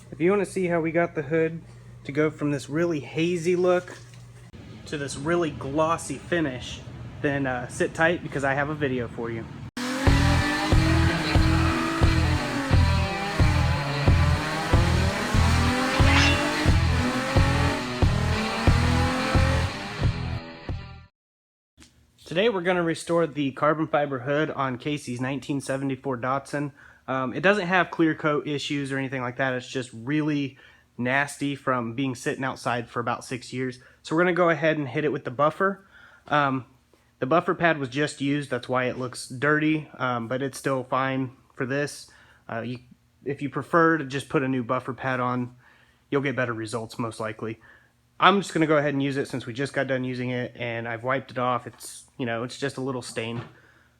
If you want to see how we got the hood to go from this really hazy look to this really glossy finish, then sit tight because I have a video for you. Today we're going to restore the carbon fiber hood on Casey's 1974 Datsun. It doesn't have clear coat issues or anything like that. It's just really nasty from being sitting outside for about 6 years. So we're going to go ahead and hit it with the buffer. The buffer pad was just used, that's why it looks dirty, but it's still fine for this. If you prefer to just put a new buffer pad on, you'll get better results most likely. I'm just going to go ahead and use it since we just got done using it and I've wiped it off. It's, you know, it's just a little stained.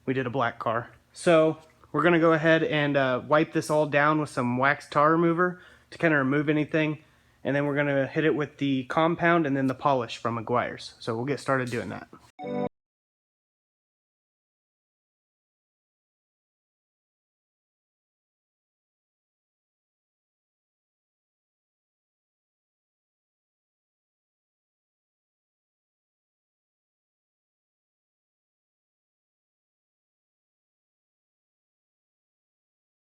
We did a black car. So we're going to go ahead and wipe this all down with some wax tar remover to kind of remove anything. And then we're going to hit it with the compound and then the polish from Meguiar's. So we'll get started doing that.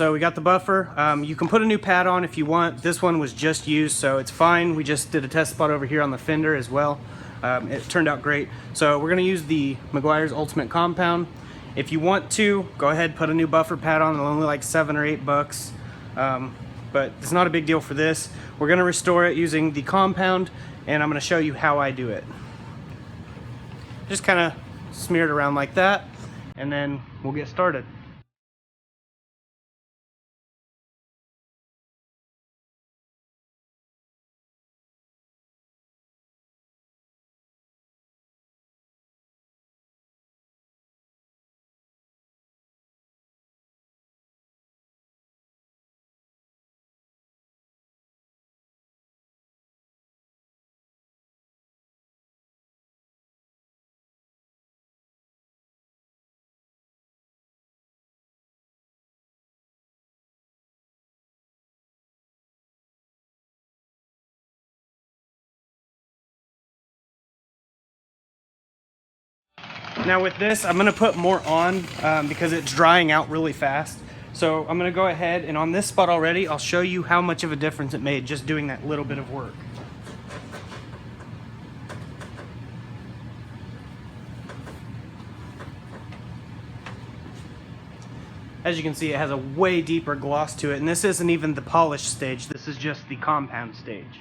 So we got the buffer. You can put a new pad on if you want. This one was just used, so it's fine. We just did a test spot over here on the fender as well. It turned out great. So we're gonna use the Meguiar's Ultimate Compound. If you want to, go ahead, put a new buffer pad on. It'll only like $7 or $8. But it's not a big deal for this. We're gonna restore it using the compound, and I'm gonna show you how I do it. Just kind of smear it around like that, and then we'll get started. Now with this, I'm gonna put more on because it's drying out really fast. So I'm gonna go ahead and on this spot already, I'll show you how much of a difference it made just doing that little bit of work. As you can see, it has a way deeper gloss to it, and this isn't even the polish stage, this is just the compound stage.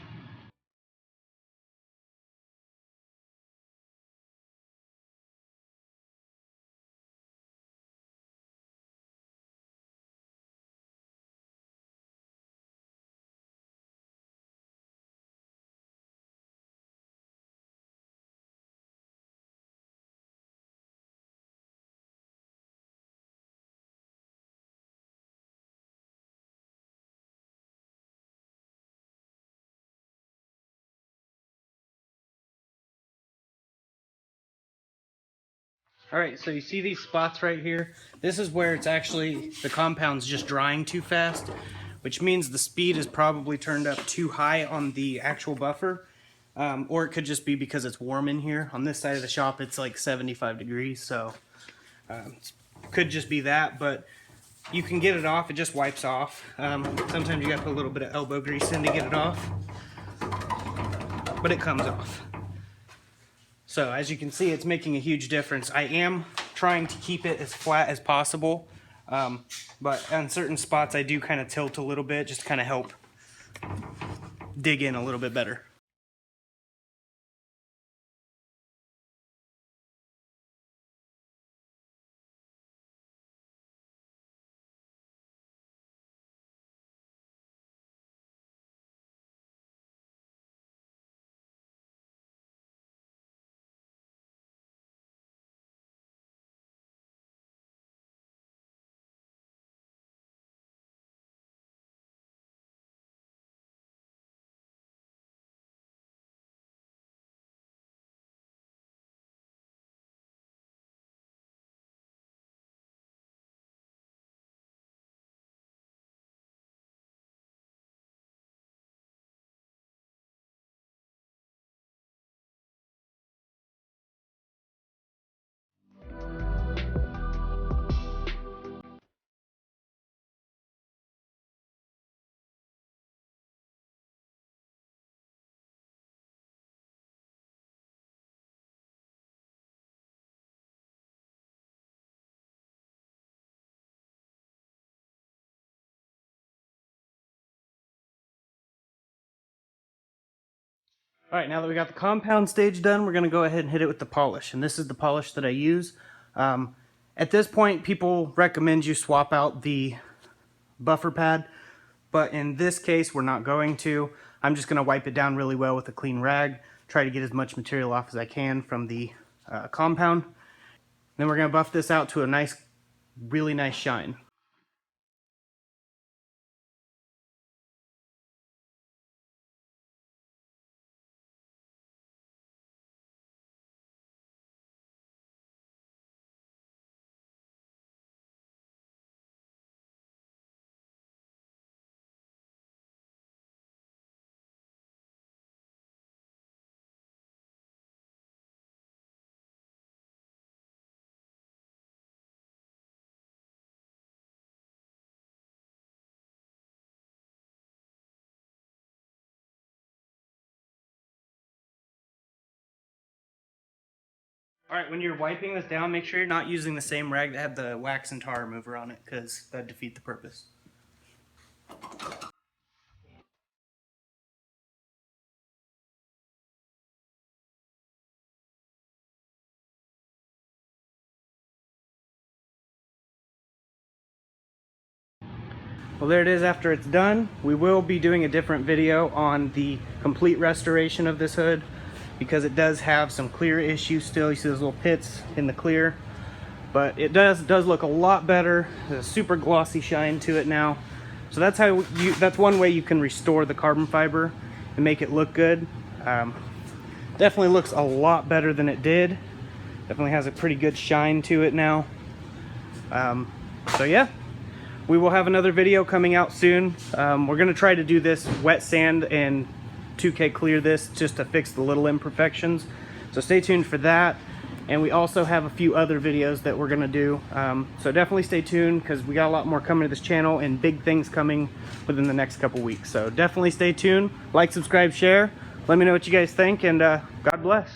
Alright, so you see these spots right here? This is where it's actually, the compound's just drying too fast, which means the speed is probably turned up too high on the actual buffer. Or it could just be because it's warm in here. On this side of the shop, it's like 75 degrees, so could just be that, but you can get it off. It just wipes off. Sometimes you gotta put a little bit of elbow grease in to get it off, but it comes off. So as you can see, it's making a huge difference. I am trying to keep it as flat as possible, but on certain spots I do kind of tilt a little bit just to kind of help dig in a little bit better. All right, now that we got the compound stage done, we're going to go ahead and hit it with the polish. And this is the polish that I use. At this point, people recommend you swap out the buffer pad. But in this case, we're not going to. I'm just going to wipe it down really well with a clean rag. Try to get as much material off as I can from the compound. Then we're going to buff this out to a nice, really nice shine. All right, when you're wiping this down, make sure you're not using the same rag that had the wax and tar remover on it, because that'd defeat the purpose. Well, there it is after it's done. We will be doing a different video on the complete restoration of this hood, because it does have some clear issues still. You see those little pits in the clear, but it does look a lot better. There's a super glossy shine to it now. So that's how that's one way you can restore the carbon fiber and make it look good. Definitely looks a lot better than it did. Definitely has a pretty good shine to it now. So yeah, we will have another video coming out soon. We're gonna try to do this wet sand and 2K clear this just to fix the little imperfections. So stay tuned for that. And we also have a few other videos that we're gonna do. So definitely stay tuned, because we got a lot more coming to this channel and big things coming within the next couple weeks. So definitely stay tuned. Like, subscribe, share. Let me know what you guys think, and God bless.